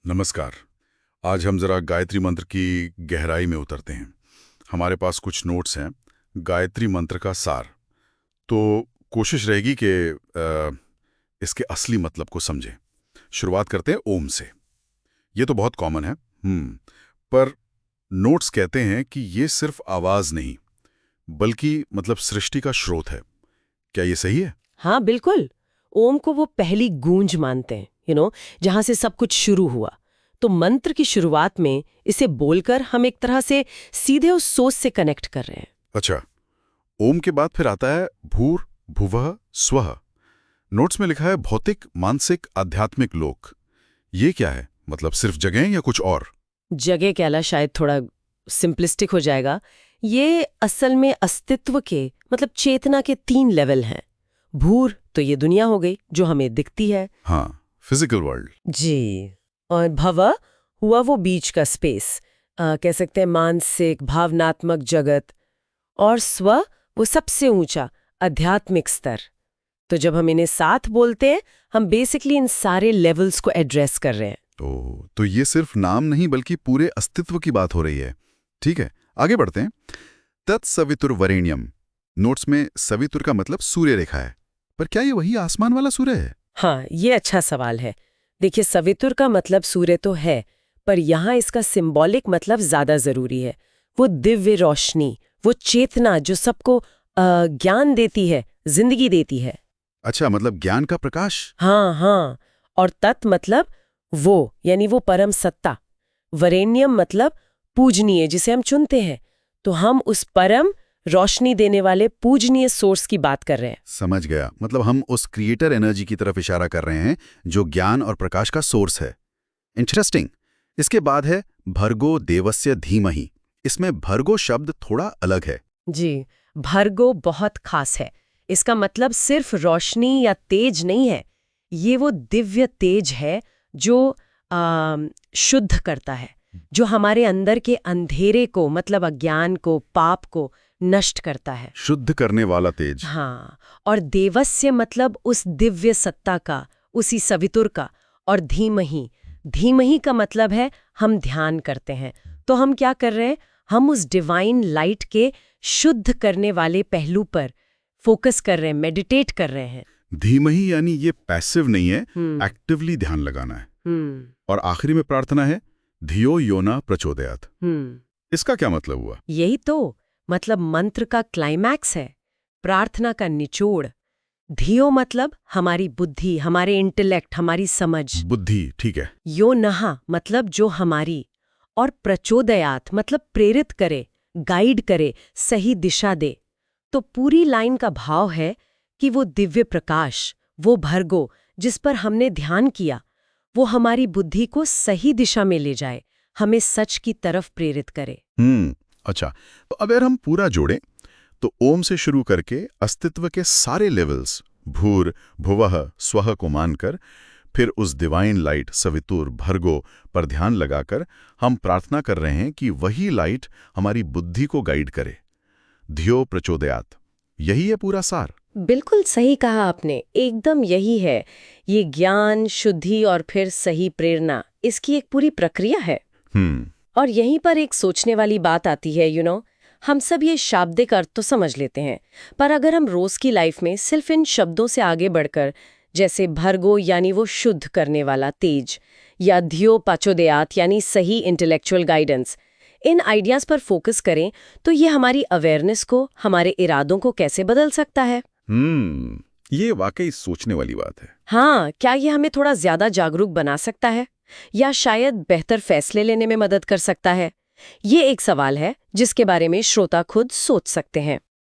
नमस्कार। आज हम जरा गायत्री मंत्र की गहराई में उतरते हैं। हमारे पास कुछ नोट्स हैं, गायत्री मंत्र का सार। तो कोशिश रहेगी कि इसके असली मतलब को समझें। शुरुआत करते हैं ओम से। ये तो बहुत कॉमन है। पर नोट्स कहते हैं कि ये सिर्फ आवाज नहीं, बल्कि मतलब सृष्टि का स्रोत है। क्या ये सही है? हाँ बिल्कुल। ओम को वो पहली गूंज मानते हैं, जहां से सब कुछ शुरू हुआ। तो मंत्र की शुरुआत में इसे बोलकर हम एक तरह से सीधे उस सोच से कनेक्ट कर रहे हैं। अच्छा, ओम के बाद फिर आता है भूर भुवः स्वः। नोट्स में लिखा है भौतिक, मानसिक, आध्यात्मिक लोक। ये क्या है? मतलब सिर्फ जगह या कुछ और? जगह कहला शायद थोड़ा सिंपलिस्टिक हो जाएगा। ये असल में अस्तित्व के मतलब चेतना के 3 लेवल हैं। भूर तो ये दुनिया हो गई जो हमें दिखती है। हाँ, फिजिकल वर्ल्ड। जी। और भव हुआ वो बीच का स्पेस, कह सकते हैं मानसिक भावनात्मक जगत। और स्व वो सबसे ऊंचा आध्यात्मिक स्तर। तो जब हम इन्हें साथ बोलते हैं, हम बेसिकली इन सारे लेवल्स को एड्रेस कर रहे हैं। तो ये सिर्फ नाम नहीं बल्कि पूरे अस्तित्व की बात हो रही है। ठीक है, आगे बढ़ते हैं। तत्सवितुर्वरेण्यम। नोट्स में सवितुर का मतलब सूर्य रेखा है, पर क्या ये वही आसमान वाला सूर्य है? हाँ, ये अच्छा सवाल है। देखिए, सवितुर का मतलब सूर्य तो है, पर यहाँ इसका सिंबॉलिक मतलब ज्यादा जरूरी है। वो दिव्य रोशनी, वो चेतना जो सबको ज्ञान देती है, जिंदगी देती है। अच्छा, मतलब ज्ञान का प्रकाश। हाँ हाँ। और तत् मतलब वो, यानी वो परम सत्ता। वरेण्यम मतलब पूजनीय, जिसे हम चुनते हैं। तो हम उस परम रोशनी देने वाले पूजनीय सोर्स की बात कर रहे हैं। समझ गया, मतलब हम उस क्रिएटर एनर्जी की तरफ इशारा कर रहे हैं जो ज्ञान और प्रकाश का सोर्स है। इंटरेस्टिंग। इसके बाद है भर्गो देवस्य धीमहि। इसमें भर्गो शब्द थोड़ा अलग है। जी, भर्गो बहुत खास है। इसका मतलब सिर्फ रोशनी या तेज नहीं है। ये वो दिव्य तेज है जो शुद्ध करता है, जो हमारे अंदर के अंधेरे को मतलब अज्ञान को, पाप को नष्ट करता है। शुद्ध करने वाला तेज। हाँ। और देवस्य मतलब उस दिव्य सत्ता का, उसी सवितुर का। और धीमहि, धीमहि का मतलब है हम ध्यान करते हैं। तो हम क्या कर रहे हैं? हम उस डिवाइन लाइट के शुद्ध करने वाले पहलू पर फोकस कर रहे हैं, मेडिटेट कर रहे हैं। धीमहि यानी ये पैसिव नहीं है, एक्टिवली ध्यान लगाना है। और आखिरी में प्रार्थना है धियो योना प्रचोदयात्। इसका क्या मतलब हुआ? यही तो मतलब मंत्र का क्लाइमैक्स है, प्रार्थना का निचोड़। धियो मतलब हमारी बुद्धि, हमारे इंटेलेक्ट, हमारी समझ। बुद्धि, ठीक है। यो नहा मतलब जो हमारी। और प्रचोदयात मतलब प्रेरित करे, गाइड करे, सही दिशा दे। तो पूरी लाइन का भाव है कि वो दिव्य प्रकाश, वो भर्गो जिस पर हमने ध्यान किया, वो हमारी बुद्धि को सही दिशा में ले जाए, हमें सच की तरफ प्रेरित करे। अच्छा, तो अगर हम पूरा जोड़ें तो ओम से शुरू करके अस्तित्व के सारे लेवल्स भूर भुवः स्वः को मानकर, फिर उस डिवाइन लाइट सवितुर भर्गो पर ध्यान लगाकर हम प्रार्थना कर रहे हैं कि वही लाइट हमारी बुद्धि को गाइड करे। धियो प्रचोदयात्। यही है पूरा सार। बिल्कुल सही कहा आपने, एकदम यही है। ये ज्ञान, शुद्धि और फिर सही प्रेरणा, इसकी एक पूरी प्रक्रिया है। और यहीं पर एक सोचने वाली बात आती है, हम सब ये शाब्दिक अर्थ तो समझ लेते हैं, पर अगर हम रोज की लाइफ में सिर्फ इन शब्दों से आगे बढ़कर, जैसे भर्गो यानी वो शुद्ध करने वाला तेज, या धियो प्रचोदयात् यानी सही इंटेलेक्चुअल गाइडेंस, इन आइडियाज पर फोकस करें, तो ये हमारी अवेयरनेस को, हमारे इरादों को कैसे बदल सकता है? ये वाकई सोचने वाली बात है। हाँ, क्या ये हमें थोड़ा ज्यादा जागरूक बना सकता है, या शायद बेहतर फैसले लेने में मदद कर सकता है? ये एक सवाल है जिसके बारे में श्रोता खुद सोच सकते हैं।